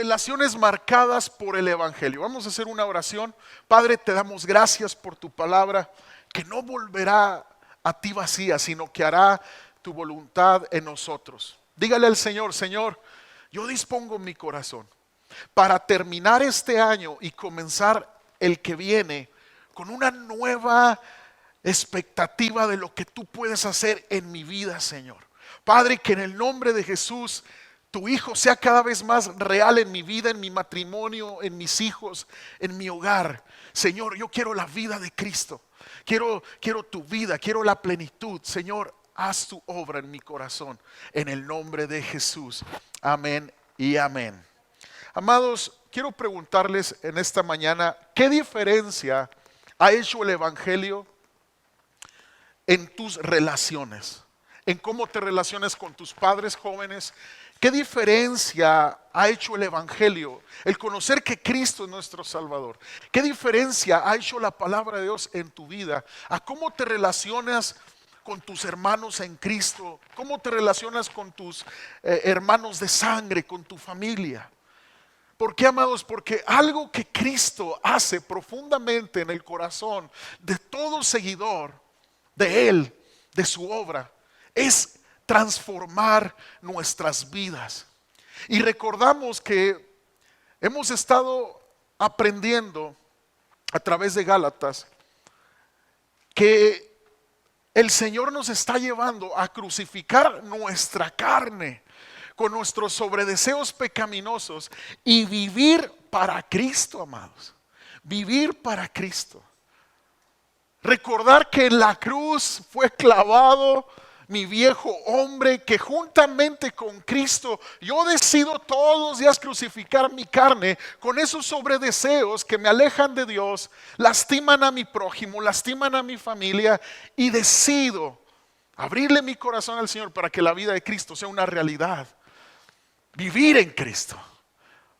relaciones marcadas por el Evangelio. Vamos a hacer una oración. Padre, te damos gracias por tu palabra, que no volverá a ti vacía, sino que hará tu voluntad en nosotros. Dígale al Señor: Señor, yo dispongo mi corazón para terminar este año y comenzar el que viene con una nueva expectativa de lo que tú puedes hacer en mi vida, Señor. Padre, que en el nombre de Jesús tu Hijo sea cada vez más real en mi vida, en mi matrimonio, en mis hijos, en mi hogar. Señor, yo quiero la vida de Cristo. Quiero tu vida, quiero la plenitud. Señor, haz tu obra en mi corazón. En el nombre de Jesús. Amén y amén. Amados, quiero preguntarles en esta mañana, ¿qué diferencia ha hecho el Evangelio en tus relaciones? En cómo te relacionas con tus padres jóvenes. ¿Qué diferencia ha hecho el Evangelio? El conocer que Cristo es nuestro Salvador. ¿Qué diferencia ha hecho la palabra de Dios en tu vida? ¿A cómo te relacionas con tus hermanos en Cristo? ¿Cómo te relacionas con tus hermanos de sangre, con tu familia? ¿Por qué, amados? Porque algo que Cristo hace profundamente en el corazón de todo seguidor de Él, de su obra, es transformar nuestras vidas. Y recordamos que hemos estado aprendiendo a través de Gálatas que el Señor nos está llevando a crucificar nuestra carne con nuestros sobredeseos pecaminosos y vivir para Cristo, amados. Vivir para Cristo. Recordar que en la cruz fue clavado mi viejo hombre, que juntamente con Cristo yo decido todos los días crucificar mi carne con esos sobredeseos que me alejan de Dios, lastiman a mi prójimo, lastiman a mi familia, y decido abrirle mi corazón al Señor para que la vida de Cristo sea una realidad. Vivir en Cristo.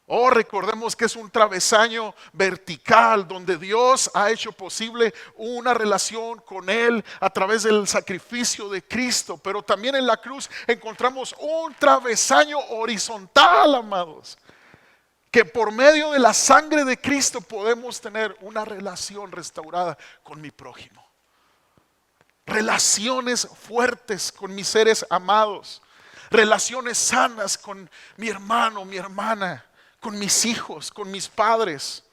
Oh, recordemos que es un travesaño vertical donde Dios ha hecho posible una relación con Él a través del sacrificio de Cristo. Pero también en la cruz encontramos un travesaño horizontal, amados, que por medio de la sangre de Cristo podemos tener una relación restaurada con mi prójimo. Relaciones fuertes con mis seres amados. Relaciones sanas con mi hermano, mi hermana, con mis hijos, con mis padres.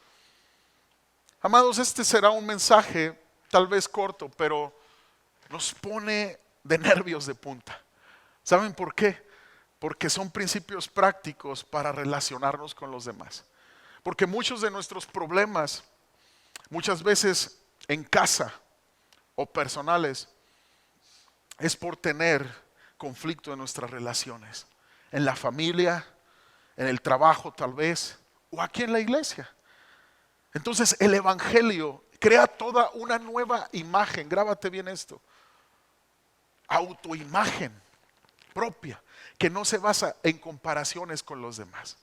Amados, este será un mensaje tal vez corto, pero nos pone de nervios de punta. ¿Saben por qué? Porque son principios prácticos para relacionarnos con los demás. Porque muchos de nuestros problemas, muchas veces en casa o personales, es por tener conflicto en nuestras relaciones, en la familia, en el trabajo tal vez, o aquí en la iglesia. Entonces el Evangelio crea toda una nueva imagen. Grábate bien esto: autoimagen propia, que no se basa en comparaciones con los demás.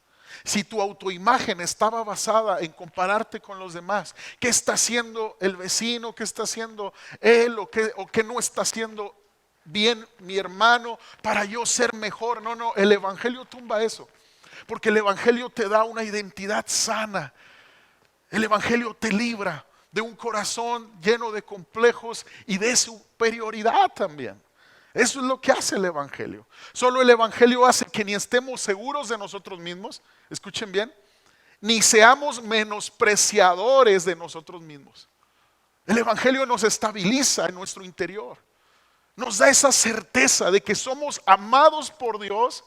Si tu autoimagen estaba basada en compararte con los demás, ¿qué está haciendo el vecino? ¿Qué está haciendo él? ¿O qué no está haciendo bien mi hermano para yo ser mejor? No, el Evangelio tumba eso. Porque el Evangelio te da una identidad sana. El Evangelio te libra de un corazón lleno de complejos y de superioridad también. Eso es lo que hace el Evangelio. Solo el Evangelio hace que ni estemos seguros de nosotros mismos, escuchen bien, ni seamos menospreciadores de nosotros mismos. El Evangelio nos estabiliza en nuestro interior. Nos da esa certeza de que somos amados por Dios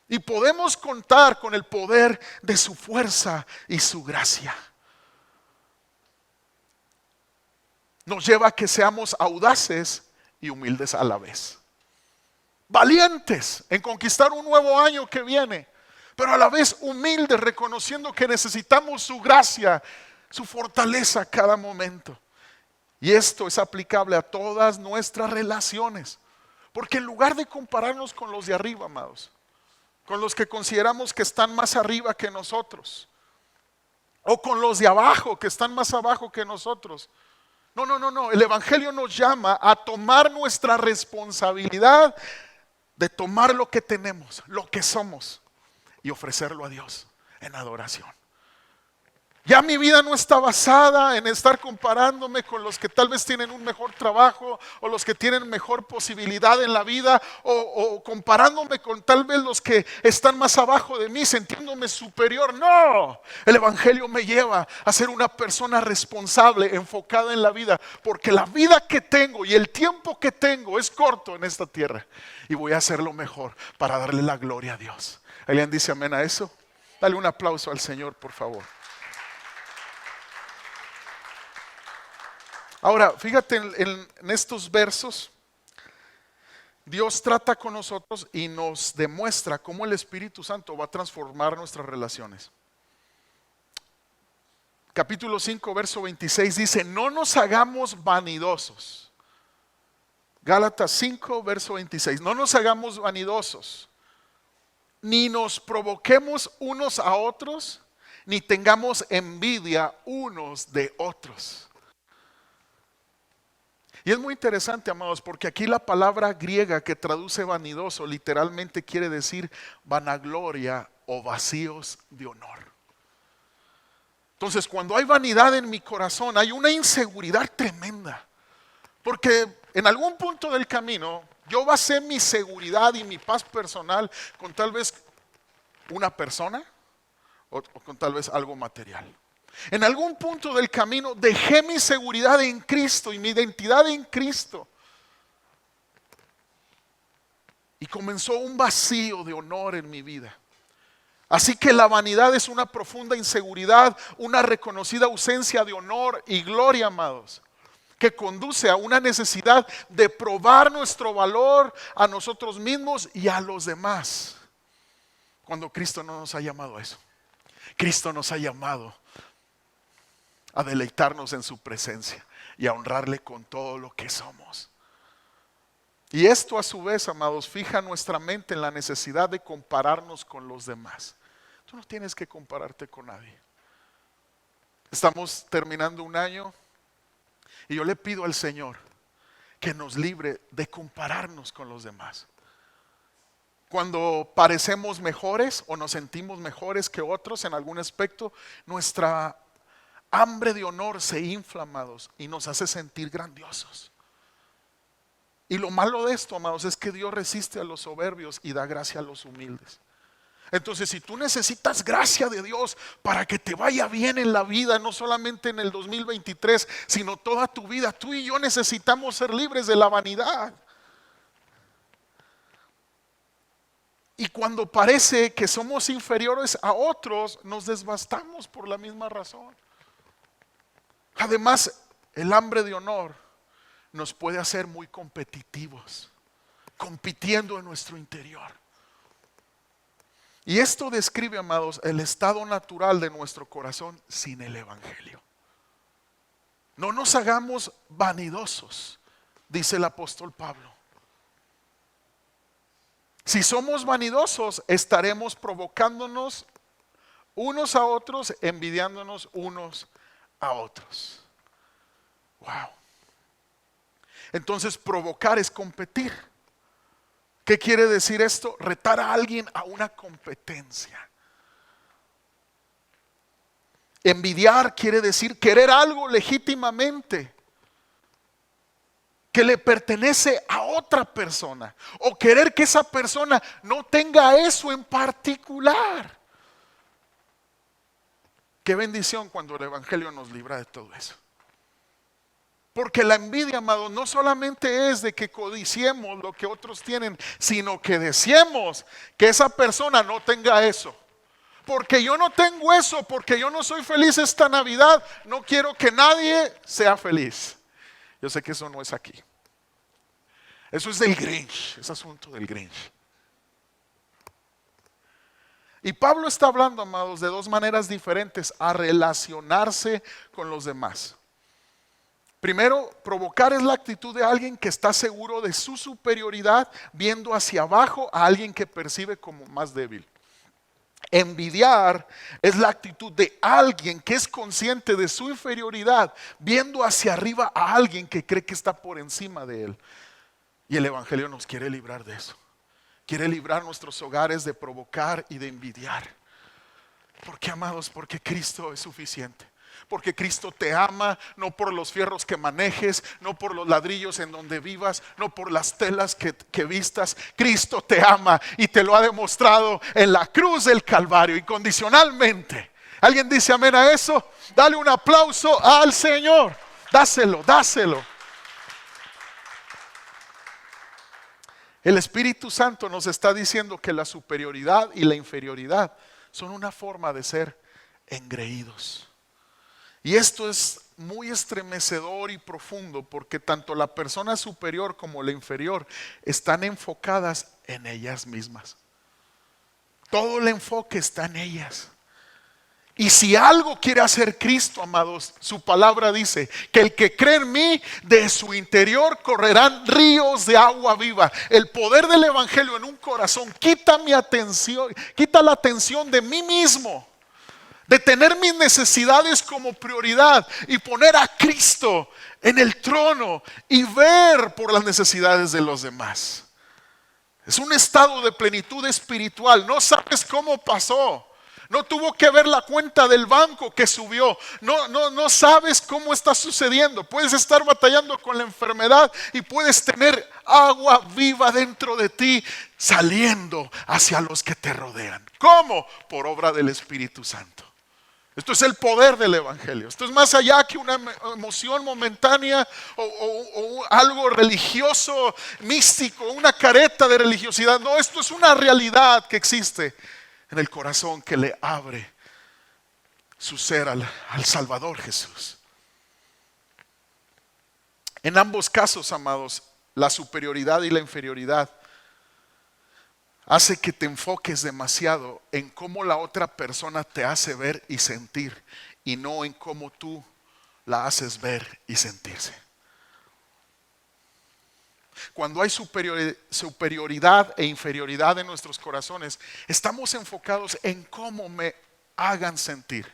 y podemos contar con el poder de su fuerza y su gracia. Nos lleva a que seamos audaces y humildes a la vez. Valientes en conquistar un nuevo año que viene, pero a la vez humildes, reconociendo que necesitamos su gracia, su fortaleza a cada momento. Y esto es aplicable a todas nuestras relaciones. Porque en lugar de compararnos con los de arriba, amados, con los que consideramos que están más arriba que nosotros, o con los de abajo que están más abajo que nosotros. No. El Evangelio nos llama a tomar nuestra responsabilidad de tomar lo que tenemos, lo que somos, y ofrecerlo a Dios. en adoración. Ya mi vida no está basada en estar comparándome con los que tal vez tienen un mejor trabajo o los que tienen mejor posibilidad en la vida o comparándome con tal vez los que están más abajo de mí, sintiéndome superior. No, el Evangelio me lleva a ser una persona responsable, enfocada en la vida, porque la vida que tengo y el tiempo que tengo es corto en esta tierra y voy a hacer lo mejor para darle la gloria a Dios. ¿Alguien dice amén a eso? Dale un aplauso al Señor, por favor. Ahora, fíjate en estos versos, Dios trata con nosotros y nos demuestra cómo el Espíritu Santo va a transformar nuestras relaciones. Capítulo 5, verso 26 dice, no nos hagamos vanidosos. Gálatas 5, verso 26, no nos hagamos vanidosos, ni nos provoquemos unos a otros, ni tengamos envidia unos de otros. Y es muy interesante, amados, porque aquí la palabra griega que traduce vanidoso literalmente quiere decir vanagloria o vacíos de honor. Entonces, cuando hay vanidad en mi corazón, hay una inseguridad tremenda. Porque en algún punto del camino, yo basé mi seguridad y mi paz personal con tal vez una persona o con tal vez algo material. En algún punto del camino dejé mi seguridad en Cristo y mi identidad en Cristo. Y comenzó un vacío de honor en mi vida. Así que la vanidad es una profunda inseguridad, una reconocida ausencia de honor y gloria, amados, que conduce a una necesidad de probar nuestro valor a nosotros mismos y a los demás. Cuando Cristo no nos ha llamado a eso. Cristo nos ha llamado a deleitarnos en su presencia y a honrarle con todo lo que somos. Y esto a su vez, amados, fija nuestra mente en la necesidad de compararnos con los demás. Tú no tienes que compararte con nadie. Estamos terminando un año y yo le pido al Señor que nos libre de compararnos con los demás. Cuando parecemos mejores o nos sentimos mejores que otros en algún aspecto, nuestra hambre de honor se infla, amados, y nos hace sentir grandiosos. Y lo malo de esto, amados, es que Dios resiste a los soberbios y da gracia a los humildes. Entonces, si tú necesitas gracia de Dios para que te vaya bien en la vida, no solamente en el 2023, sino toda tu vida, tú y yo necesitamos ser libres de la vanidad. Y cuando parece que somos inferiores a otros, nos desbastamos por la misma razón. Además, el hambre de honor nos puede hacer muy competitivos, compitiendo en nuestro interior. Y esto describe, amados, el estado natural de nuestro corazón sin el Evangelio. No nos hagamos vanidosos, dice el apóstol Pablo. Si somos vanidosos, estaremos provocándonos unos a otros, envidiándonos unos a otros. Wow. Entonces, provocar es competir. ¿Qué quiere decir esto? Retar a alguien a una competencia. Envidiar quiere decir querer algo legítimamente que le pertenece a otra persona, o querer que esa persona no tenga eso en particular. Qué bendición cuando el Evangelio nos libra de todo eso. Porque la envidia, amado, no solamente es de que codiciemos lo que otros tienen, sino que deseemos que esa persona no tenga eso. Porque yo no tengo eso, porque yo no soy feliz esta Navidad, no quiero que nadie sea feliz. Yo sé que eso no es aquí. Eso es del Grinch, es asunto del Grinch. Y Pablo está hablando, amados, de dos maneras diferentes a relacionarse con los demás. Primero, provocar es la actitud de alguien que está seguro de su superioridad, viendo hacia abajo a alguien que percibe como más débil. Envidiar es la actitud de alguien que es consciente de su inferioridad, viendo hacia arriba a alguien que cree que está por encima de él. Y el Evangelio nos quiere librar de eso. Quiere librar nuestros hogares de provocar y de envidiar. ¿Por qué, amados? Porque Cristo es suficiente. Porque Cristo te ama, no por los fierros que manejes, no por los ladrillos en donde vivas, no por las telas que vistas. Cristo te ama y te lo ha demostrado en la cruz del Calvario, incondicionalmente. ¿Alguien dice amén a eso? Dale un aplauso al Señor. Dáselo, dáselo. El Espíritu Santo nos está diciendo que la superioridad y la inferioridad son una forma de ser engreídos. Y esto es muy estremecedor y profundo porque tanto la persona superior como la inferior están enfocadas en ellas mismas. Todo el enfoque está en ellas. Y si algo quiere hacer Cristo, amados, su palabra dice que el que cree en mí, de su interior correrán ríos de agua viva. El poder del evangelio en un corazón quita mi atención, quita la atención de mí mismo, de tener mis necesidades como prioridad y poner a Cristo en el trono y ver por las necesidades de los demás. Es un estado de plenitud espiritual. No sabes cómo pasó. No tuvo que ver la cuenta del banco que subió. No sabes cómo está sucediendo. Puedes estar batallando con la enfermedad y puedes tener agua viva dentro de ti saliendo hacia los que te rodean. ¿Cómo? Por obra del Espíritu Santo. Esto es el poder del evangelio. Esto es más allá que una emoción momentánea o algo religioso, místico, una careta de religiosidad. No, esto es una realidad que existe en el corazón que le abre su ser al Salvador Jesús. En ambos casos, amados, la superioridad y la inferioridad hace que te enfoques demasiado en cómo la otra persona te hace ver y sentir y no en cómo tú la haces ver y sentirse. Cuando hay superioridad e inferioridad en nuestros corazones, estamos enfocados en cómo me hagan sentir.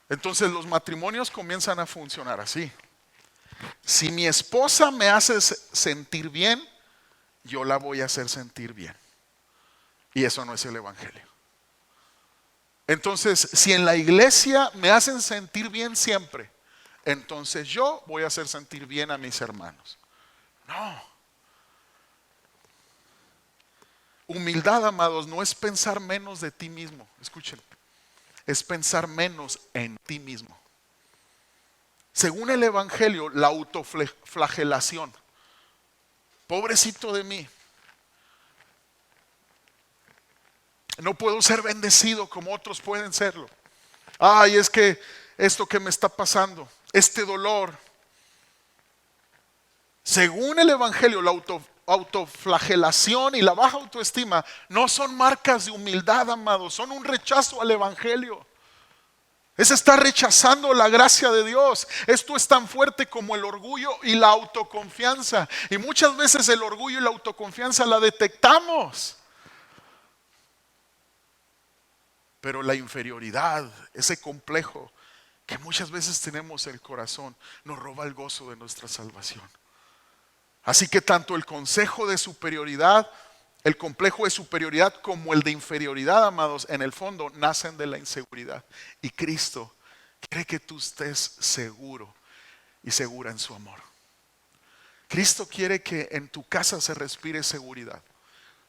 Entonces los matrimonios comienzan a funcionar así. Si mi esposa me hace sentir bien, yo la voy a hacer sentir bien. Y eso no es el evangelio. Entonces, si en la iglesia me hacen sentir bien siempre, entonces yo voy a hacer sentir bien a mis hermanos. No. Humildad, amados, no es pensar menos de ti mismo. Escuchen. Es pensar menos en ti mismo. Según el evangelio, la autoflagelación. Pobrecito de mí. No puedo ser bendecido como otros pueden serlo. Ay, es que esto que me está pasando, este dolor. Según el evangelio, la autoflagelación y la baja autoestima no son marcas de humildad, amados, son un rechazo al evangelio. Es estar rechazando la gracia de Dios. Esto es tan fuerte como el orgullo y la autoconfianza. Y muchas veces el orgullo y la autoconfianza la detectamos. Pero la inferioridad, ese complejo que muchas veces tenemos en el corazón, nos roba el gozo de nuestra salvación. Así que tanto el consejo de superioridad, el complejo de superioridad como el de inferioridad, amados, en el fondo nacen de la inseguridad. Y Cristo quiere que tú estés seguro y segura en su amor. Cristo quiere que en tu casa se respire seguridad.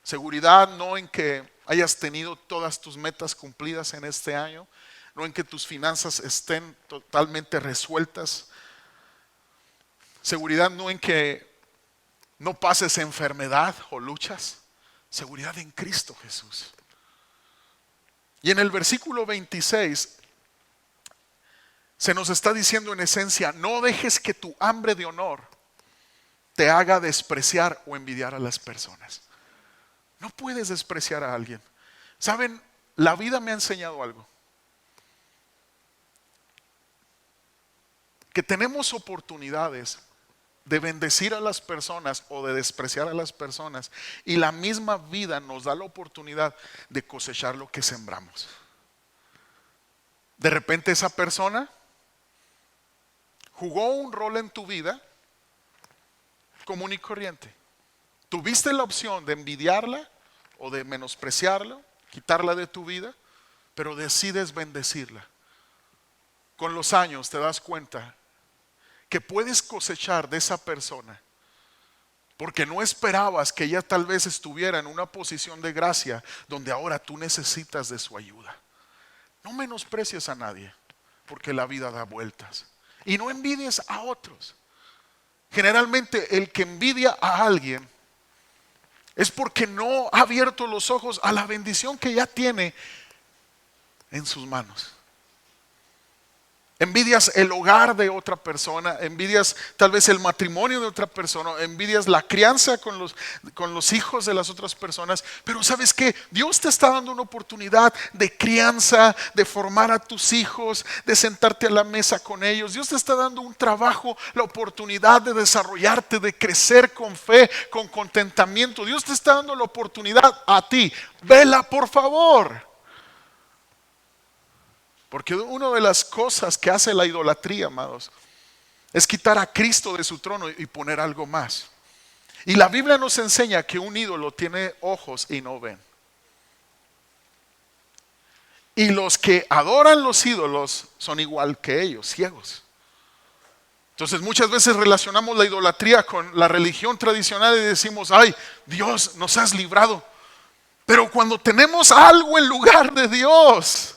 Seguridad no en que hayas tenido todas tus metas cumplidas en este año, no en que tus finanzas estén totalmente resueltas. Seguridad no en que no pases enfermedad o luchas. Seguridad en Cristo Jesús. Y en el versículo 26 se nos está diciendo en esencia: no dejes que tu hambre de honor te haga despreciar o envidiar a las personas. No puedes despreciar a alguien. Saben, la vida me ha enseñado algo. Que tenemos oportunidades de bendecir a las personas o de despreciar a las personas, y la misma vida nos da la oportunidad de cosechar lo que sembramos. De repente esa persona jugó un rol en tu vida común y corriente. Tuviste la opción de envidiarla o de menospreciarla, quitarla de tu vida, pero decides bendecirla. Con los años te das cuenta que puedes cosechar de esa persona, porque no esperabas que ella tal vez estuviera en una posición de gracia donde ahora tú necesitas de su ayuda. No menosprecies a nadie, porque la vida da vueltas. Y no envidies a otros. Generalmente el que envidia a alguien es porque no ha abierto los ojos a la bendición que ya tiene en sus manos. Envidias el hogar de otra persona, envidias tal vez el matrimonio de otra persona, envidias la crianza con los hijos de las otras personas. Pero ¿sabes qué? Dios te está dando una oportunidad de crianza, de formar a tus hijos, de sentarte a la mesa con ellos. Dios te está dando un trabajo, la oportunidad de desarrollarte, de crecer con fe, con contentamiento. Dios te está dando la oportunidad a ti. Vela, por favor. Porque una de las cosas que hace la idolatría, amados, es quitar a Cristo de su trono y poner algo más. Y la Biblia nos enseña que un ídolo tiene ojos y no ven. Y los que adoran los ídolos son igual que ellos, ciegos. Entonces muchas veces relacionamos la idolatría con la religión tradicional y decimos, ay, Dios, nos has librado. Pero cuando tenemos algo en lugar de Dios,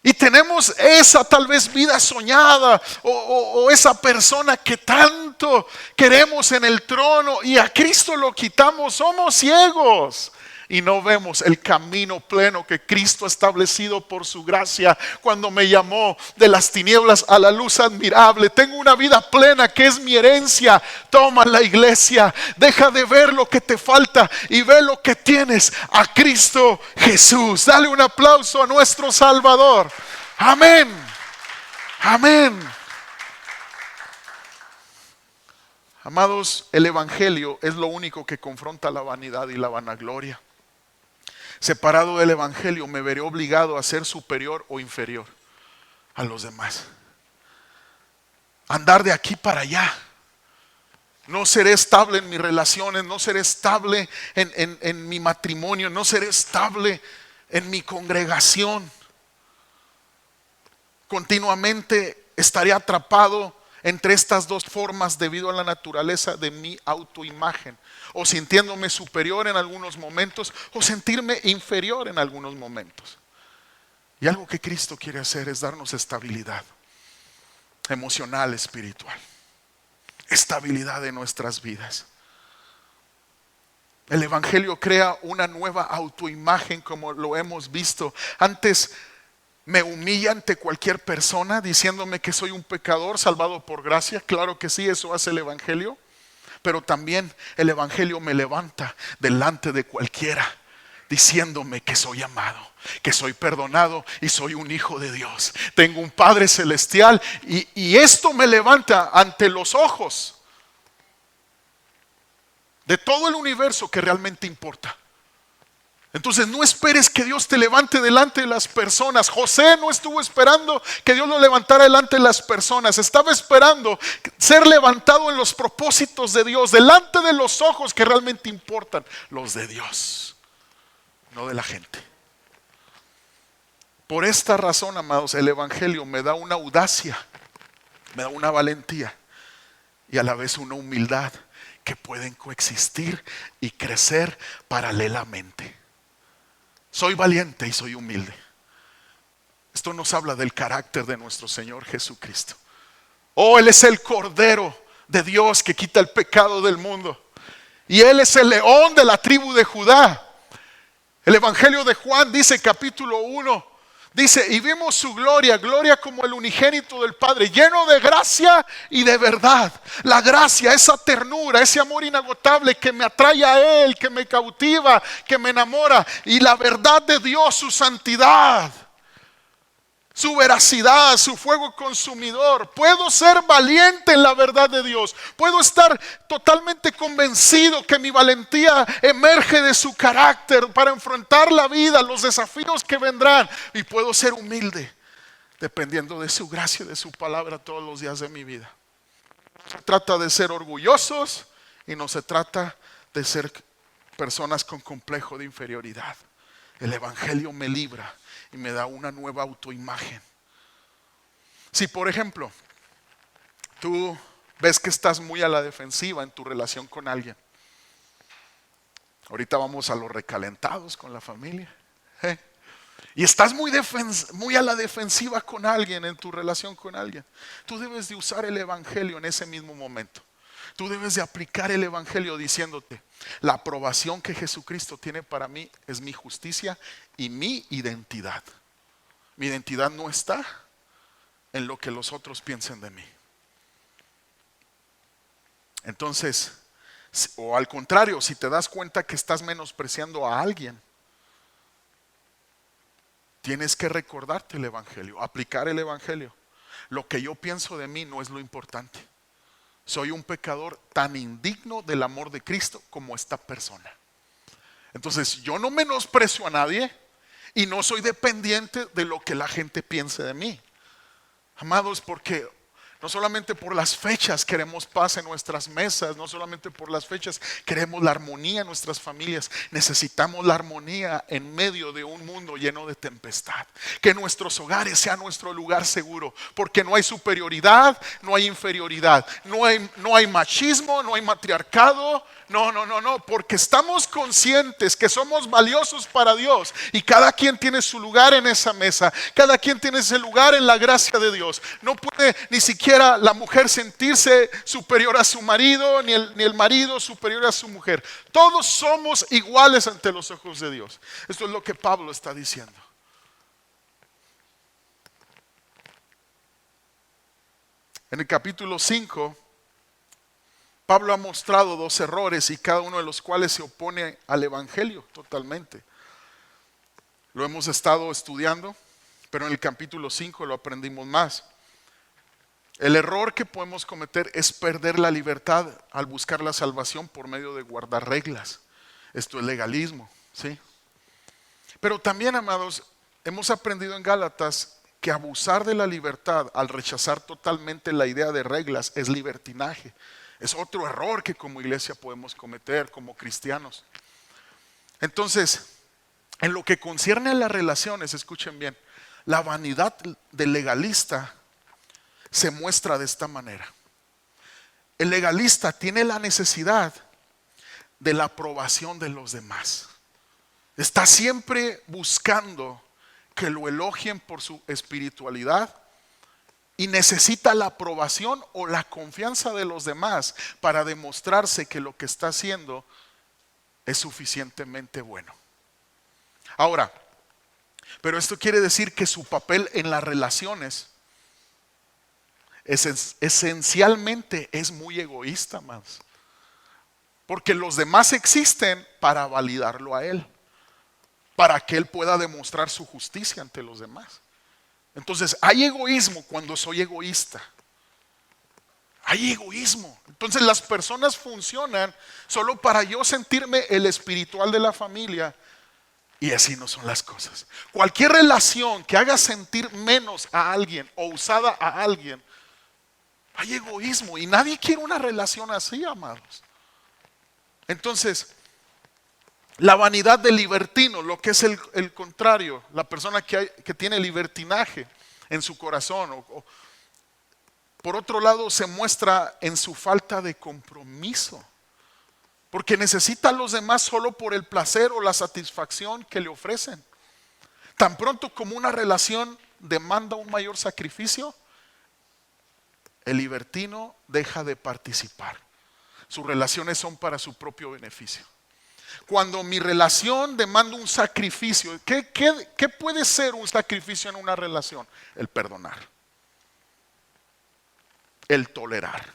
y tenemos esa tal vez vida soñada o esa persona que tanto queremos en el trono y a Cristo lo quitamos, somos ciegos y no vemos el camino pleno que Cristo ha establecido por su gracia cuando me llamó de las tinieblas a la luz admirable. Tengo una vida plena que es mi herencia. Toma la iglesia, deja de ver lo que te falta y ve lo que tienes a Cristo Jesús. Dale un aplauso a nuestro Salvador. Amén. Amén. Amados, el evangelio es lo único que confronta la vanidad y la vanagloria. Separado del evangelio me veré obligado a ser superior o inferior a los demás. Andar de aquí para allá. No seré estable en mis relaciones, no seré estable en mi matrimonio, no seré estable en mi congregación. Continuamente estaré atrapado entre estas dos formas debido a la naturaleza de mi autoimagen, o sintiéndome superior en algunos momentos o sentirme inferior en algunos momentos. Y algo que Cristo quiere hacer es darnos estabilidad emocional, espiritual, estabilidad en nuestras vidas. El evangelio crea una nueva autoimagen, como lo hemos visto. Antes me humilla ante cualquier persona diciéndome que soy un pecador salvado por gracia. Claro que sí, eso hace el evangelio. Pero también el evangelio me levanta delante de cualquiera diciéndome que soy amado, que soy perdonado y soy un hijo de Dios. Tengo un Padre celestial y esto me levanta ante los ojos de todo el universo que realmente importa. Entonces no esperes que Dios te levante delante de las personas. José no estuvo esperando que Dios lo levantara delante de las personas. Estaba esperando ser levantado en los propósitos de Dios, delante de los ojos que realmente importan, los de Dios, no de la gente. Por esta razón, amados, el evangelio me da una audacia, me da una valentía y a la vez una humildad que pueden coexistir y crecer paralelamente. Soy valiente y soy humilde. Esto nos habla del carácter de nuestro Señor Jesucristo. Oh, Él es el Cordero de Dios que quita el pecado del mundo. Y Él es el león de la tribu de Judá. El Evangelio de Juan dice, capítulo 1, dice, y vimos su gloria, gloria como el unigénito del Padre, lleno de gracia y de verdad. La gracia, esa ternura, ese amor inagotable que me atrae a Él, que me cautiva, que me enamora. Y la verdad de Dios, su santidad, su veracidad, su fuego consumidor. Puedo ser valiente en la verdad de Dios. Puedo estar totalmente convencido que mi valentía emerge de su carácter para enfrentar la vida, los desafíos que vendrán. Y puedo ser humilde dependiendo de su gracia y de su palabra todos los días de mi vida. No se trata de ser orgullosos y no se trata de ser personas con complejo de inferioridad. El evangelio me libra y me da una nueva autoimagen. Si por ejemplo, tú ves que estás muy a la defensiva en tu relación con alguien. Ahorita vamos a los recalentados con la familia. Y estás muy a la defensiva con alguien en tu relación con alguien. Tú debes de usar el evangelio en ese mismo momento. Tú debes de aplicar el evangelio diciéndote, la aprobación que Jesucristo tiene para mí es mi justicia y mi identidad. Mi identidad no está en lo que los otros piensen de mí. Entonces, o al contrario, si te das cuenta que estás menospreciando a alguien, tienes que recordarte el evangelio, aplicar el evangelio. Lo que yo pienso de mí no es lo importante. Soy un pecador tan indigno del amor de Cristo como esta persona. Entonces yo no menosprecio a nadie y no soy dependiente de lo que la gente piense de mí. Amados, porque no solamente por las fechas queremos paz en nuestras mesas, no solamente por las fechas queremos la armonía en nuestras familias, necesitamos la armonía en medio de un mundo lleno de tempestad. Que nuestros hogares sean nuestro lugar seguro, porque no hay superioridad, no hay inferioridad, no hay machismo, no hay matriarcado, no, porque estamos conscientes que somos valiosos para Dios y cada quien tiene su lugar en esa mesa, cada quien tiene ese lugar en la gracia de Dios. No puede ni siquiera la mujer sentirse superior a su marido, ni el marido superior a su mujer. Todos somos iguales ante los ojos de Dios. Esto es lo que Pablo está diciendo. En el capítulo 5, Pablo ha mostrado dos errores y cada uno de los cuales se opone al evangelio totalmente. Lo hemos estado estudiando, pero en el capítulo 5 lo aprendimos más. El error que podemos cometer es perder la libertad al buscar la salvación por medio de guardar reglas. Esto es legalismo, ¿sí? Pero también, amados, hemos aprendido en Gálatas que abusar de la libertad al rechazar totalmente la idea de reglas es libertinaje. Es otro error que como iglesia podemos cometer como cristianos. Entonces, en lo que concierne a las relaciones, escuchen bien, la vanidad del legalista se muestra de esta manera. El legalista tiene la necesidad de la aprobación de los demás. Está siempre buscando que lo elogien por su espiritualidad y necesita la aprobación o la confianza de los demás para demostrarse que lo que está haciendo es suficientemente bueno. Ahora, pero esto quiere decir que su papel en las relaciones esencialmente es muy egoísta, más. Porque los demás existen para validarlo a él, para que él pueda demostrar su justicia ante los demás. Entonces, hay egoísmo cuando soy egoísta. Hay egoísmo. Entonces, las personas funcionan solo para yo sentirme el espiritual de la familia. Y así no son las cosas. Cualquier relación que haga sentir menos a alguien o usada a alguien, hay egoísmo. Y nadie quiere una relación así, amados. Entonces, la vanidad del libertino, lo que es el contrario, la persona que tiene libertinaje en su corazón, por otro lado se muestra en su falta de compromiso, porque necesita a los demás solo por el placer o la satisfacción que le ofrecen. Tan pronto como una relación demanda un mayor sacrificio, el libertino deja de participar. Sus relaciones son para su propio beneficio. Cuando mi relación demanda un sacrificio, ¿qué puede ser un sacrificio en una relación? El perdonar, el tolerar,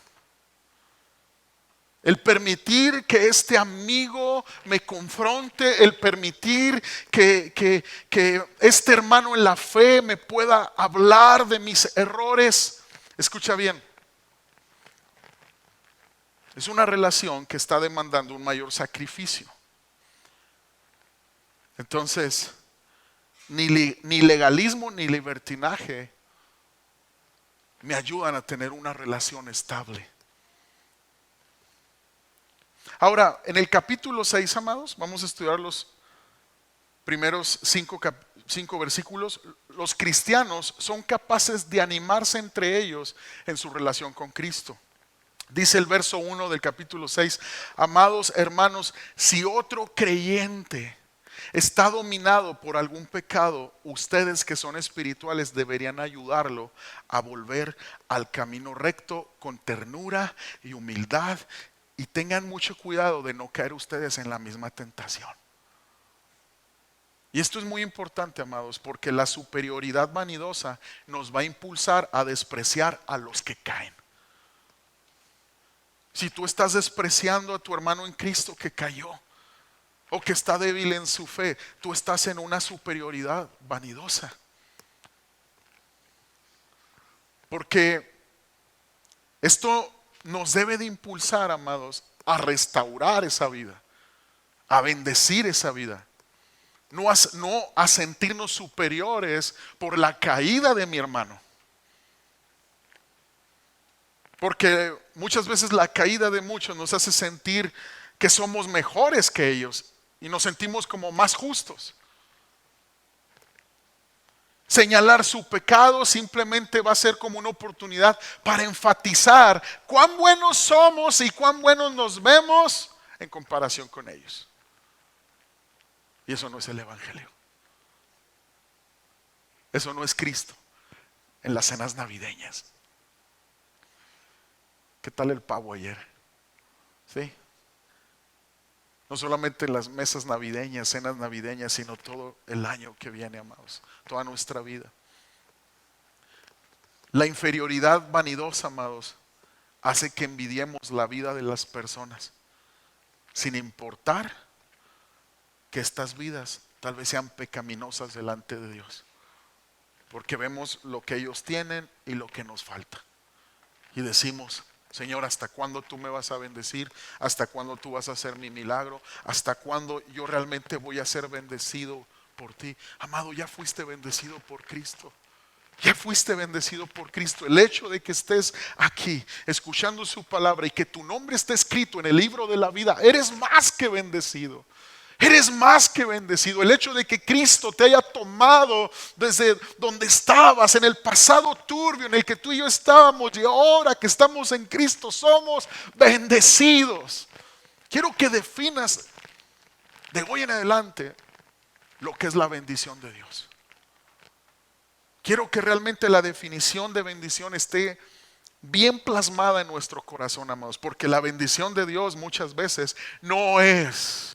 el permitir que este amigo me confronte, el permitir que este hermano en la fe me pueda hablar de mis errores. Escucha bien. Es una relación que está demandando un mayor sacrificio. Entonces, ni legalismo ni libertinaje me ayudan a tener una relación estable. Ahora, en el capítulo 6, amados, vamos a estudiar los primeros cinco versículos, los cristianos son capaces de animarse entre ellos en su relación con Cristo. Dice el verso 1 del capítulo 6: amados hermanos, si otro creyente está dominado por algún pecado, ustedes que son espirituales deberían ayudarlo a volver al camino recto con ternura y humildad, y tengan mucho cuidado de no caer ustedes en la misma tentación. Y esto es muy importante, amados, porque la superioridad vanidosa nos va a impulsar a despreciar a los que caen. Si tú estás despreciando a tu hermano en Cristo que cayó o que está débil en su fe, tú estás en una superioridad vanidosa. Porque esto nos debe de impulsar, amados, a restaurar esa vida, a bendecir esa vida. No a sentirnos superiores por la caída de mi hermano. Porque muchas veces la caída de muchos nos hace sentir que somos mejores que ellos y nos sentimos como más justos. Señalar su pecado simplemente va a ser como una oportunidad para enfatizar cuán buenos somos y cuán buenos nos vemos en comparación con ellos. Y eso no es el evangelio. Eso no es Cristo en las cenas navideñas. ¿Qué tal el pavo ayer? ¿Sí? No solamente las mesas navideñas, cenas navideñas, sino todo el año que viene, amados. Toda nuestra vida. La inferioridad vanidosa, amados, hace que envidiemos la vida de las personas, sin importar que estas vidas tal vez sean pecaminosas delante de Dios. Porque vemos lo que ellos tienen y lo que nos falta. Y decimos: Señor, ¿hasta cuándo tú me vas a bendecir? ¿Hasta cuándo tú vas a hacer mi milagro? ¿Hasta cuándo yo realmente voy a ser bendecido por ti? Amado, ya fuiste bendecido por Cristo. Ya fuiste bendecido por Cristo. El hecho de que estés aquí escuchando su palabra y que tu nombre esté escrito en el libro de la vida, eres más que bendecido. Eres más que bendecido. El hecho de que Cristo te haya tomado desde donde estabas, en el pasado turbio en el que tú y yo estábamos, y ahora que estamos en Cristo somos bendecidos. Quiero que definas de hoy en adelante lo que es la bendición de Dios. Quiero que realmente la definición de bendición esté bien plasmada en nuestro corazón, amados, porque la bendición de Dios muchas veces no es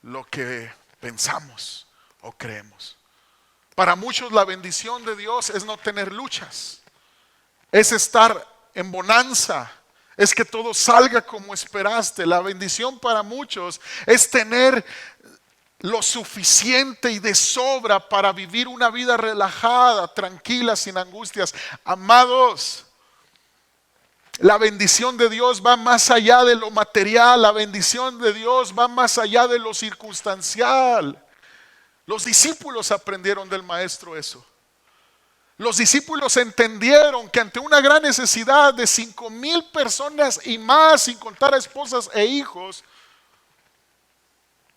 lo que pensamos o creemos. Para muchos la bendición de Dios es no tener luchas, es estar en bonanza, es que todo salga como esperaste. La bendición para muchos es tener lo suficiente y de sobra para vivir una vida relajada, tranquila, sin angustias. Amados, la bendición de Dios va más allá de lo material. La bendición de Dios va más allá de lo circunstancial. Los discípulos aprendieron del maestro eso. Los discípulos entendieron que ante una gran necesidad de 5,000 personas y más, sin contar a esposas e hijos,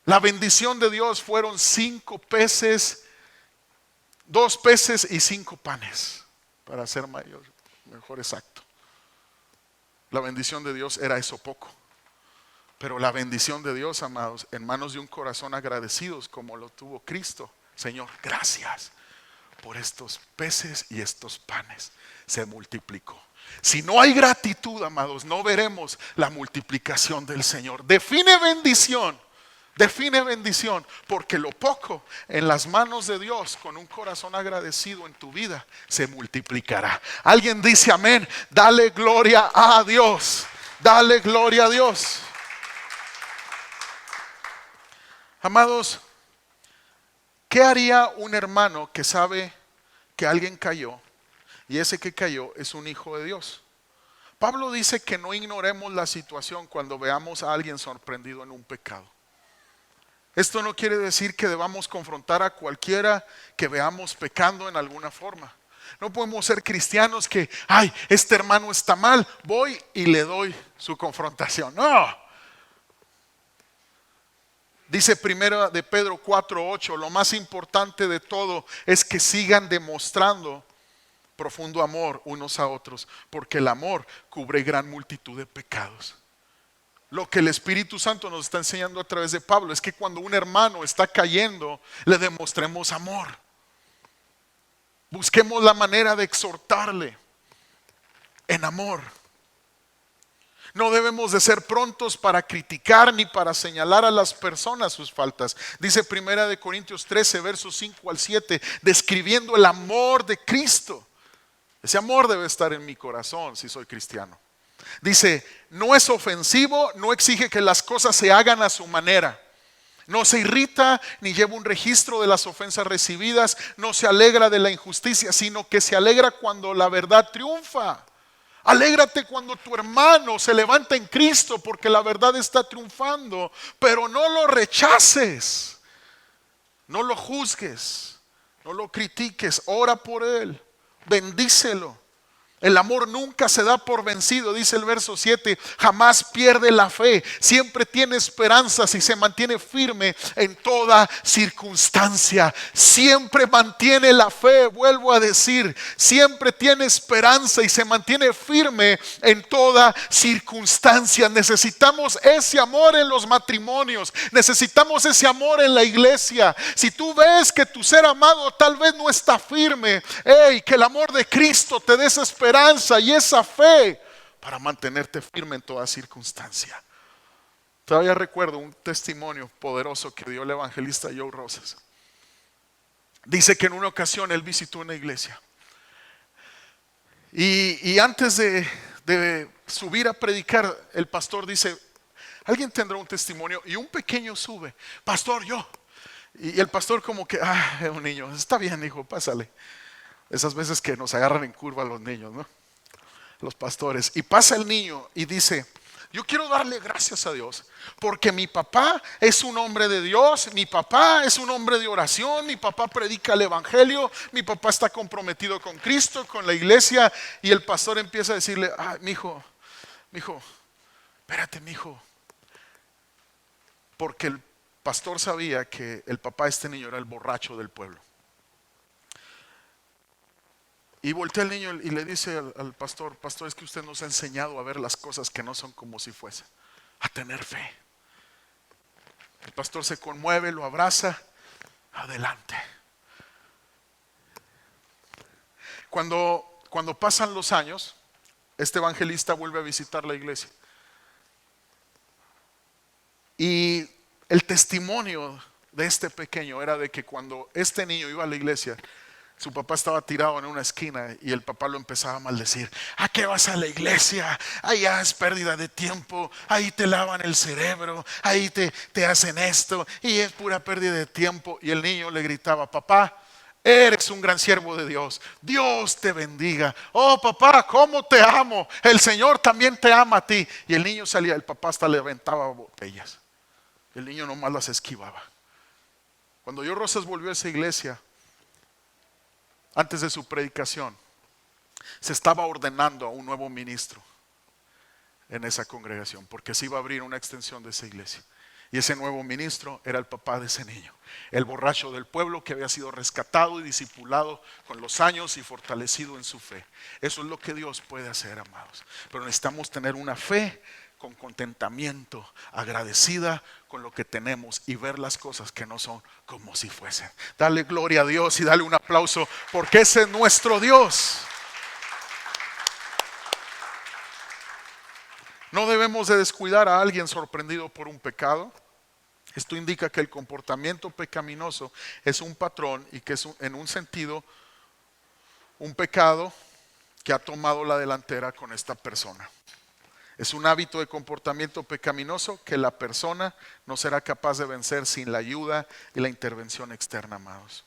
la bendición de Dios fueron 5 peces, 2 peces y 5 panes, para ser mejor exacto. La bendición de Dios era eso poco. Pero la bendición de Dios, amados, en manos de un corazón agradecidos como lo tuvo Cristo. Señor, gracias por estos peces y estos panes. Se multiplicó. Si no hay gratitud, amados, no veremos la multiplicación del Señor. Define bendición. Define bendición, porque lo poco en las manos de Dios, con un corazón agradecido en tu vida, se multiplicará. Alguien dice amén. Dale gloria a Dios. Dale gloria a Dios. Amados, ¿qué haría un hermano que sabe que alguien cayó y ese que cayó es un hijo de Dios? Pablo dice que no ignoremos la situación cuando veamos a alguien sorprendido en un pecado. Esto no quiere decir que debamos confrontar a cualquiera que veamos pecando en alguna forma. No podemos ser cristianos que, ay, este hermano está mal, voy y le doy su confrontación. No. Dice primero de Pedro 4:8, lo más importante de todo es que sigan demostrando profundo amor unos a otros, porque el amor cubre gran multitud de pecados. Lo que el Espíritu Santo nos está enseñando a través de Pablo es que cuando un hermano está cayendo, le demostremos amor. Busquemos la manera de exhortarle en amor. No debemos de ser prontos para criticar ni para señalar a las personas sus faltas. Dice primera de Corintios 13, versos 5 al 7, describiendo el amor de Cristo. Ese amor debe estar en mi corazón si soy cristiano. Dice, no es ofensivo, no exige que las cosas se hagan a su manera. No se irrita ni lleva un registro de las ofensas recibidas, no se alegra de la injusticia, sino que se alegra cuando la verdad triunfa. Alégrate cuando tu hermano se levanta en Cristo porque la verdad está triunfando, pero no lo rechaces, no lo juzgues, no lo critiques, ora por él, bendícelo. El amor nunca se da por vencido, dice el verso 7, jamás pierde la fe, siempre tiene esperanzas y se mantiene firme en toda circunstancia. Siempre mantiene la fe, vuelvo a decir, siempre tiene esperanza y se mantiene firme en toda circunstancia. Necesitamos ese amor en los matrimonios, necesitamos ese amor en la iglesia. Si tú ves que tu ser amado tal vez no está firme, que el amor de Cristo te dé esa esperanza y esa fe para mantenerte firme en toda circunstancia. Todavía recuerdo un testimonio poderoso que dio el evangelista Joe Rosas. Dice que en una ocasión él visitó una iglesia y antes de subir a predicar, el pastor dice, alguien tendrá un testimonio, y un pequeño sube, pastor, yo. Y el pastor como que, un niño, está bien hijo, pásale. Esas veces que nos agarran en curva los niños, ¿no? Los pastores. Y pasa el niño y dice, yo quiero darle gracias a Dios porque mi papá es un hombre de Dios, mi papá es un hombre de oración, mi papá predica el evangelio, mi papá está comprometido con Cristo, con la iglesia. Y el pastor empieza a decirle, mijo, espérate mijo, porque el pastor sabía que el papá de este niño era el borracho del pueblo. Y voltea el niño y le dice al pastor, pastor, es que usted nos ha enseñado a ver las cosas que no son como si fuesen, a tener fe. El pastor se conmueve, lo abraza, adelante. Cuando pasan los años, este evangelista vuelve a visitar la iglesia. Y el testimonio de este pequeño era de que cuando este niño iba a la iglesia, su papá estaba tirado en una esquina y el papá lo empezaba a maldecir. ¿A qué vas a la iglesia? Allá es pérdida de tiempo, ahí te lavan el cerebro, ahí te hacen esto y es pura pérdida de tiempo. Y el niño le gritaba, papá, eres un gran siervo de Dios, Dios te bendiga. Oh papá, cómo te amo, el Señor también te ama a ti. Y el niño salía, el papá hasta le aventaba botellas, el niño nomás las esquivaba. Cuando Joe Rosas volvió a esa iglesia, antes de su predicación, se estaba ordenando a un nuevo ministro en esa congregación, porque se iba a abrir una extensión de esa iglesia. Y ese nuevo ministro era el papá de ese niño, el borracho del pueblo que había sido rescatado y discipulado con los años y fortalecido en su fe. Eso es lo que Dios puede hacer, amados. Pero necesitamos tener una fe con contentamiento, agradecida con lo que tenemos y ver las cosas que no son como si fuesen. Dale gloria a Dios y dale un aplauso porque ese es nuestro Dios. No debemos de descuidar a alguien sorprendido por un pecado. Esto indica que el comportamiento pecaminoso es un patrón y que es en un sentido un pecado que ha tomado la delantera con esta persona. Es un hábito de comportamiento pecaminoso que la persona no será capaz de vencer sin la ayuda y la intervención externa, amados.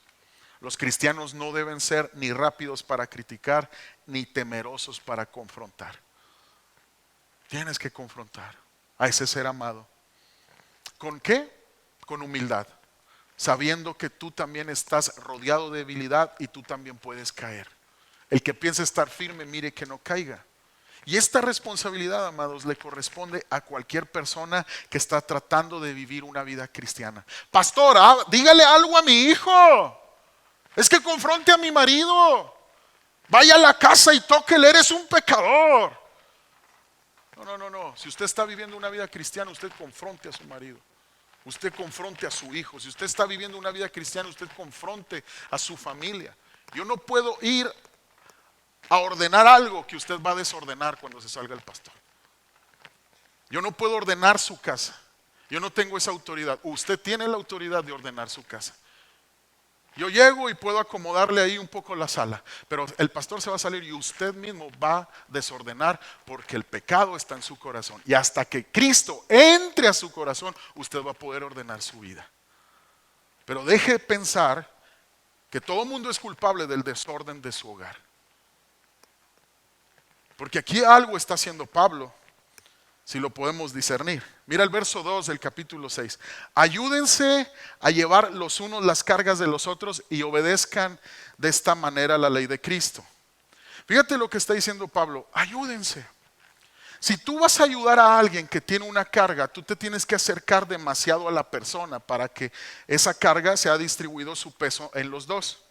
Los cristianos no deben ser ni rápidos para criticar ni temerosos para confrontar. Tienes que confrontar a ese ser amado. ¿Con qué? Con humildad, sabiendo que tú también estás rodeado de debilidad y tú también puedes caer. El que piensa estar firme, mire que no caiga. Y esta responsabilidad, amados, le corresponde a cualquier persona que está tratando de vivir una vida cristiana. Pastor, dígale algo a mi hijo. Es que confronte a mi marido. Vaya a la casa y tóquele, eres un pecador. No. Si usted está viviendo una vida cristiana, usted confronte a su marido. Usted confronte a su hijo. Si usted está viviendo una vida cristiana, usted confronte a su familia. Yo no puedo ir a ordenar algo que usted va a desordenar cuando se salga el pastor. Yo no puedo ordenar su casa. Yo no tengo esa autoridad. Usted tiene la autoridad de ordenar su casa. Yo llego y puedo acomodarle ahí un poco la sala, pero el pastor se va a salir y usted mismo va a desordenar porque el pecado está en su corazón. Y hasta que Cristo entre a su corazón, usted va a poder ordenar su vida. Pero deje de pensar que todo el mundo es culpable del desorden de su hogar. Porque aquí algo está haciendo Pablo, si lo podemos discernir. Mira el verso 2 del capítulo 6. Ayúdense a llevar los unos las cargas de los otros y obedezcan de esta manera la ley de Cristo. Fíjate lo que está diciendo Pablo. Ayúdense. Si tú vas a ayudar a alguien que tiene una carga, tú te tienes que acercar demasiado a la persona para que esa carga sea distribuido su peso en los dos.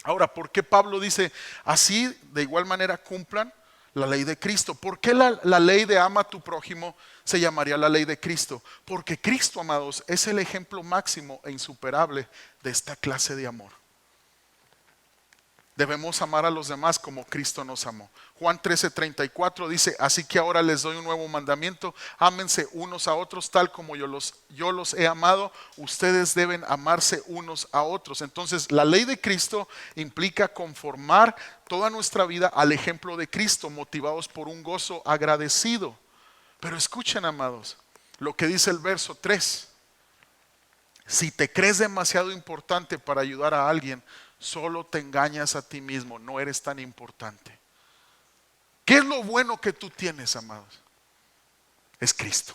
Ahora, ¿por qué Pablo dice así de igual manera cumplan la ley de Cristo? ¿Por qué la ley de ama a tu prójimo se llamaría la ley de Cristo? Porque Cristo, amados, es el ejemplo máximo e insuperable de esta clase de amor. Debemos amar a los demás como Cristo nos amó. Juan 13:34 dice, así que ahora les doy un nuevo mandamiento, ámense unos a otros tal como yo los he amado, ustedes deben amarse unos a otros. Entonces la ley de Cristo implica conformar toda nuestra vida al ejemplo de Cristo, motivados por un gozo agradecido. Pero escuchen, amados, lo que dice el verso 3. Si te crees demasiado importante para ayudar a alguien, solo te engañas a ti mismo, no eres tan importante. ¿Qué es lo bueno que tú tienes, amados? Es Cristo.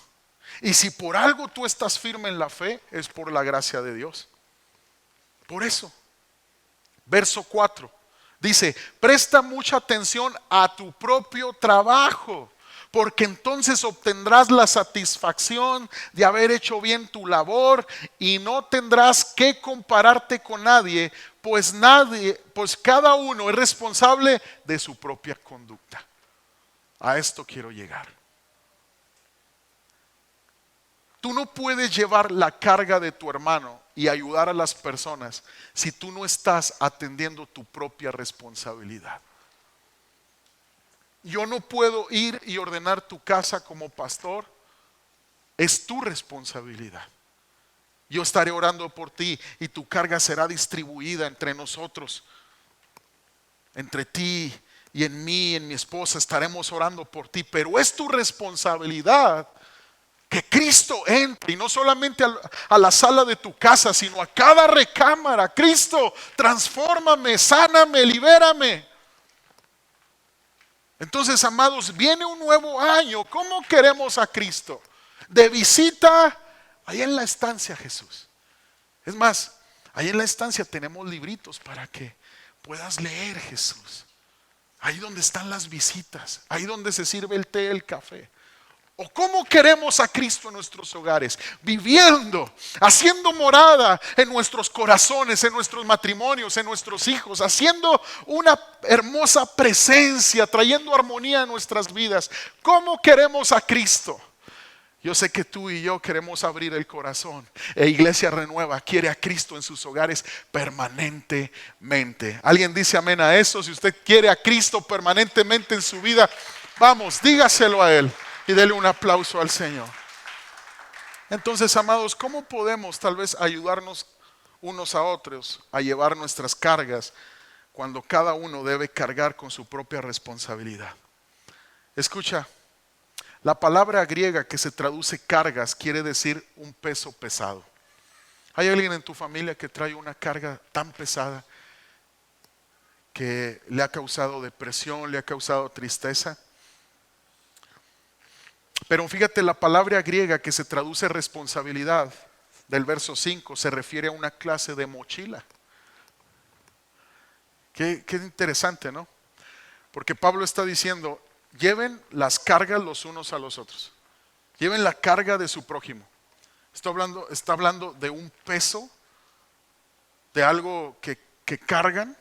Y si por algo tú estás firme en la fe, es por la gracia de Dios. Por eso, verso 4, dice, presta mucha atención a tu propio trabajo, porque entonces obtendrás la satisfacción de haber hecho bien tu labor y no tendrás que compararte con nadie, pues cada uno es responsable de su propia conducta. A esto quiero llegar. Tú no puedes llevar la carga de tu hermano y ayudar a las personas si tú no estás atendiendo tu propia responsabilidad. Yo no puedo ir y ordenar tu casa como pastor. Es tu responsabilidad. Yo estaré orando por ti y tu carga será distribuida entre nosotros. Entre ti y en mí, en mi esposa, estaremos orando por ti. Pero es tu responsabilidad que Cristo entre, y no solamente a la sala de tu casa, sino a cada recámara. Cristo, transfórmame, sáname, libérame. Entonces, amados, viene un nuevo año. ¿Cómo queremos a Cristo? De visita, ahí en la estancia, Jesús. Es más, ahí en la estancia tenemos libritos para que puedas leer, Jesús. Ahí donde están las visitas, ahí donde se sirve el té, el café. ¿O cómo queremos a Cristo en nuestros hogares? Viviendo, haciendo morada en nuestros corazones, en nuestros matrimonios, en nuestros hijos, haciendo una hermosa presencia, trayendo armonía a nuestras vidas. ¿Cómo queremos a Cristo? Yo sé que tú y yo queremos abrir el corazón. Iglesia Renueva quiere a Cristo en sus hogares permanentemente. ¿Alguien dice amén a eso? Si usted quiere a Cristo permanentemente en su vida, vamos, dígaselo a Él. Y dele un aplauso al Señor. Entonces, amados, ¿cómo podemos tal vez ayudarnos unos a otros a llevar nuestras cargas cuando cada uno debe cargar con su propia responsabilidad? Escucha, la palabra griega que se traduce cargas quiere decir un peso pesado. ¿Hay alguien en tu familia que trae una carga tan pesada que le ha causado depresión, le ha causado tristeza? Pero fíjate, la palabra griega que se traduce responsabilidad del verso 5 se refiere a una clase de mochila. Qué interesante, ¿no? Porque Pablo está diciendo, lleven las cargas los unos a los otros. Lleven la carga de su prójimo. Está hablando de un peso, de algo que cargan,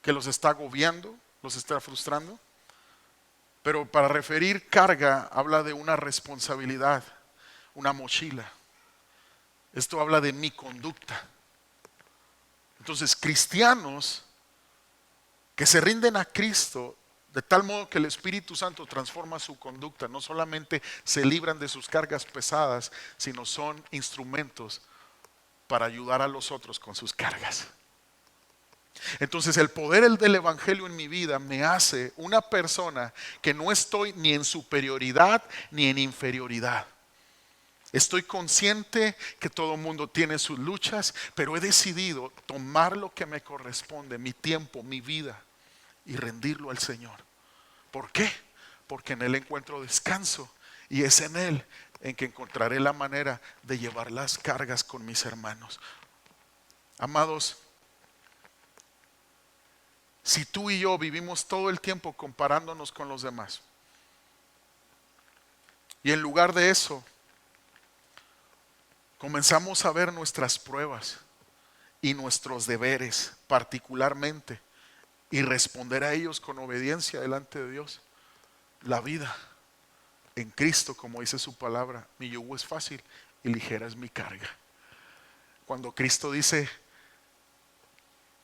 que los está agobiando, los está frustrando. Pero para referir carga, habla de una responsabilidad, una mochila. Esto habla de mi conducta. Entonces, cristianos que se rinden a Cristo de tal modo que el Espíritu Santo transforma su conducta, no solamente se libran de sus cargas pesadas, sino son instrumentos para ayudar a los otros con sus cargas. Entonces el poder del Evangelio en mi vida me hace una persona que no estoy ni en superioridad ni en inferioridad. Estoy consciente que todo mundo tiene sus luchas, pero he decidido tomar lo que me corresponde, mi tiempo, mi vida, y rendirlo al Señor. ¿Por qué? Porque en Él encuentro descanso y es en Él en que encontraré la manera de llevar las cargas con mis hermanos. Amados, si tú y yo vivimos todo el tiempo comparándonos con los demás, y en lugar de eso comenzamos a ver nuestras pruebas y nuestros deberes particularmente y responder a ellos con obediencia delante de Dios, la vida en Cristo, como dice su palabra, mi yugo es fácil y ligera es mi carga. Cuando Cristo dice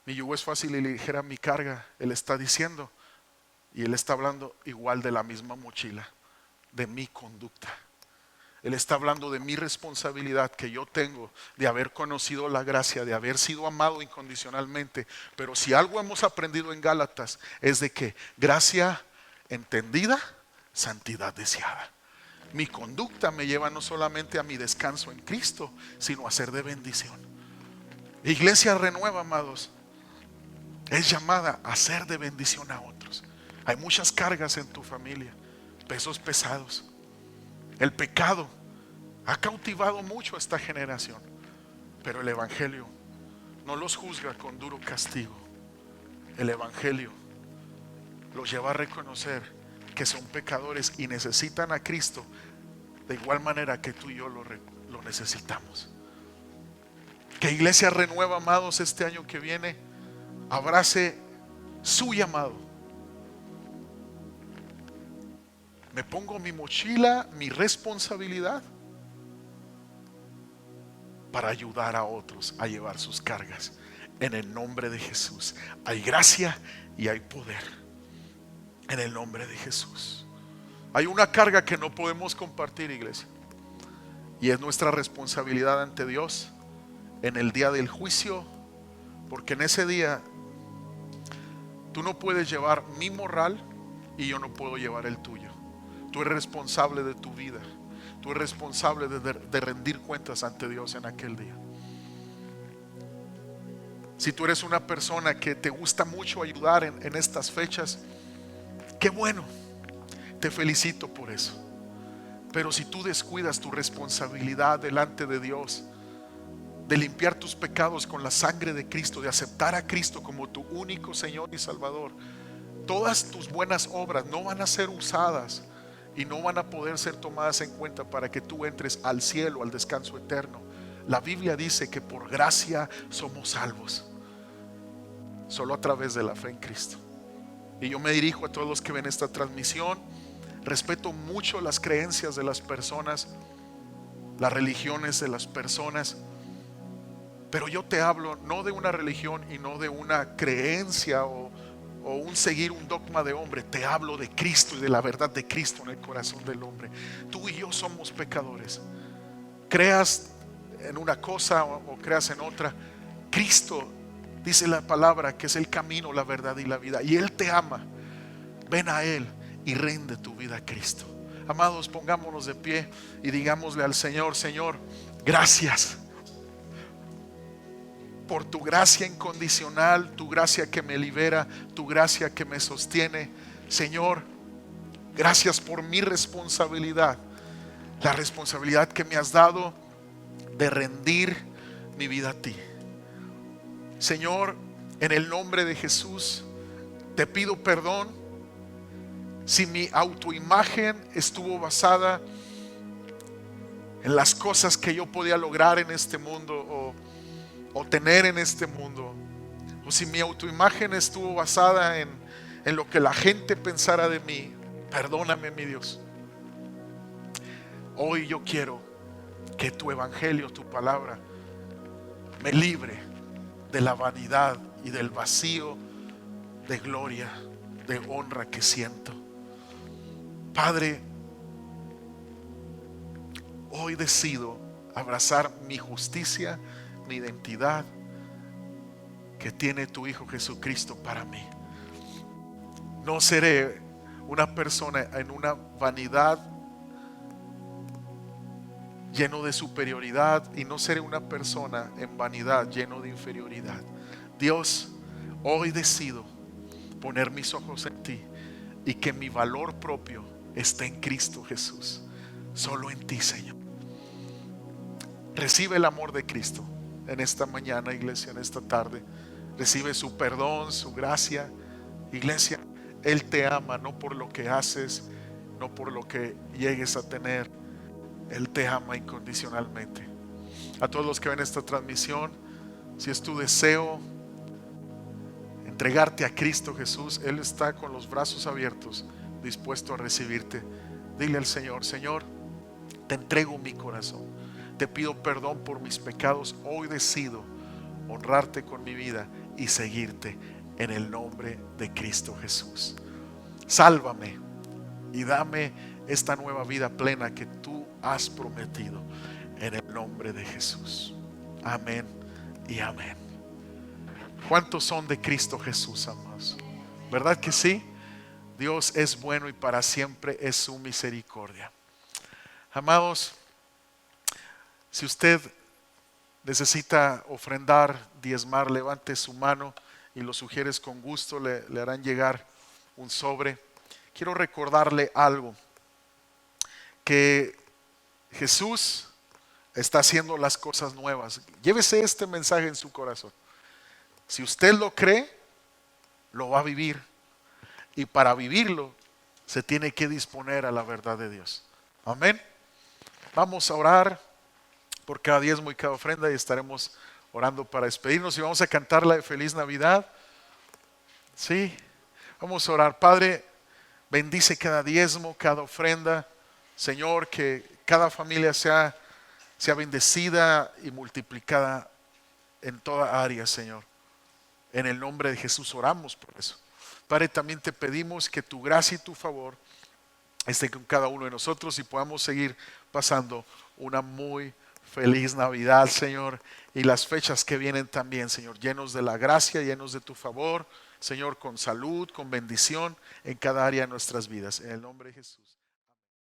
mi yugo es fácil y ligera mi carga, Él está diciendo, y Él está hablando igual de la misma mochila, de mi conducta. Él está hablando de mi responsabilidad que yo tengo de haber conocido la gracia, de haber sido amado incondicionalmente. Pero si algo hemos aprendido en Gálatas es de que gracia entendida, santidad deseada. Mi conducta me lleva no solamente a mi descanso en Cristo, sino a ser de bendición. Iglesia Renueva, amados, es llamada a ser de bendición a otros. Hay muchas cargas en tu familia, pesos pesados. El pecado ha cautivado mucho a esta generación, pero el Evangelio no los juzga con duro castigo. El Evangelio los lleva a reconocer que son pecadores y necesitan a Cristo de igual manera que tú y yo lo necesitamos. Que Iglesia Renueva, amados, este año que viene abrace su llamado. Me pongo mi mochila, mi responsabilidad para ayudar a otros a llevar sus cargas. En el nombre de Jesús hay gracia y hay poder. En el nombre de Jesús. Hay una carga que no podemos compartir, iglesia, y es nuestra responsabilidad ante Dios en el día del juicio, porque en ese día tú no puedes llevar mi moral y yo no puedo llevar el tuyo. Tú eres responsable de tu vida. Tú eres responsable de rendir cuentas ante Dios en aquel día. Si tú eres una persona que te gusta mucho ayudar en estas fechas, qué bueno, te felicito por eso. Pero si tú descuidas tu responsabilidad delante de Dios, de limpiar tus pecados con la sangre de Cristo, de aceptar a Cristo como tu único Señor y Salvador, todas tus buenas obras no van a ser usadas y no van a poder ser tomadas en cuenta para que tú entres al cielo, al descanso eterno. La Biblia dice que por gracia somos salvos, solo a través de la fe en Cristo. Y yo me dirijo a todos los que ven esta transmisión. Respeto mucho las creencias de las personas, las religiones de las personas, pero yo te hablo no de una religión y no de una creencia o un seguir un dogma de hombre. Te hablo de Cristo y de la verdad de Cristo en el corazón del hombre. Tú y yo somos pecadores. Creas en una cosa o creas en otra, Cristo dice la palabra que es el camino, la verdad y la vida, y Él te ama. Ven a Él y rinde tu vida a Cristo. Amados, pongámonos de pie y digámosle al Señor: Señor, gracias por tu gracia incondicional, tu gracia que me libera, tu gracia que me sostiene. Señor, gracias por mi responsabilidad, la responsabilidad que me has dado de rendir mi vida a ti. Señor, en el nombre de Jesús te pido perdón si mi autoimagen estuvo basada en las cosas que yo podía lograr en este mundo o tener en este mundo, o si mi autoimagen estuvo basada en lo que la gente pensara de mí, perdóname, mi Dios. Hoy yo quiero que tu evangelio, tu palabra, me libre de la vanidad y del vacío de gloria, de honra que siento. Padre, hoy decido abrazar mi justicia, mi identidad que tiene tu Hijo Jesucristo para mí. No seré una persona en una vanidad lleno de superioridad, y no seré una persona en vanidad lleno de inferioridad. Dios, hoy decido poner mis ojos en ti y que mi valor propio esté en Cristo Jesús, solo en ti, Señor. Recibe el amor de Cristo en esta mañana, iglesia, en esta tarde. Recibe su perdón, su gracia. Iglesia, Él te ama no por lo que haces, no por lo que llegues a tener. Él te ama incondicionalmente. A todos los que ven esta transmisión, si es tu deseo entregarte a Cristo Jesús, Él está con los brazos abiertos, dispuesto a recibirte. Dile al Señor: Señor, te entrego mi corazón, te pido perdón por mis pecados. Hoy decido honrarte con mi vida y seguirte en el nombre de Cristo Jesús. Sálvame y dame esta nueva vida plena que tú has prometido, en el nombre de Jesús. Amén y amén. ¿Cuántos son de Cristo Jesús, amados? ¿Verdad que sí? Dios es bueno y para siempre es su misericordia. Amados, si usted necesita ofrendar, diezmar, levante su mano y los sugieres con gusto le harán llegar un sobre. Quiero recordarle algo, que Jesús está haciendo las cosas nuevas. Llévese este mensaje en su corazón. Si usted lo cree, lo va a vivir. Y para vivirlo, se tiene que disponer a la verdad de Dios. Amén. Vamos a orar por cada diezmo y cada ofrenda y estaremos orando para despedirnos. Y vamos a cantar la de Feliz Navidad. Sí, vamos a orar. Padre, bendice cada diezmo, cada ofrenda. Señor, que cada familia sea bendecida y multiplicada en toda área, Señor. En el nombre de Jesús oramos por eso. Padre, también te pedimos que tu gracia y tu favor esté con cada uno de nosotros y podamos seguir pasando una muy feliz Navidad, Señor, y las fechas que vienen también, Señor, llenos de la gracia, llenos de tu favor, Señor, con salud, con bendición en cada área de nuestras vidas. En el nombre de Jesús.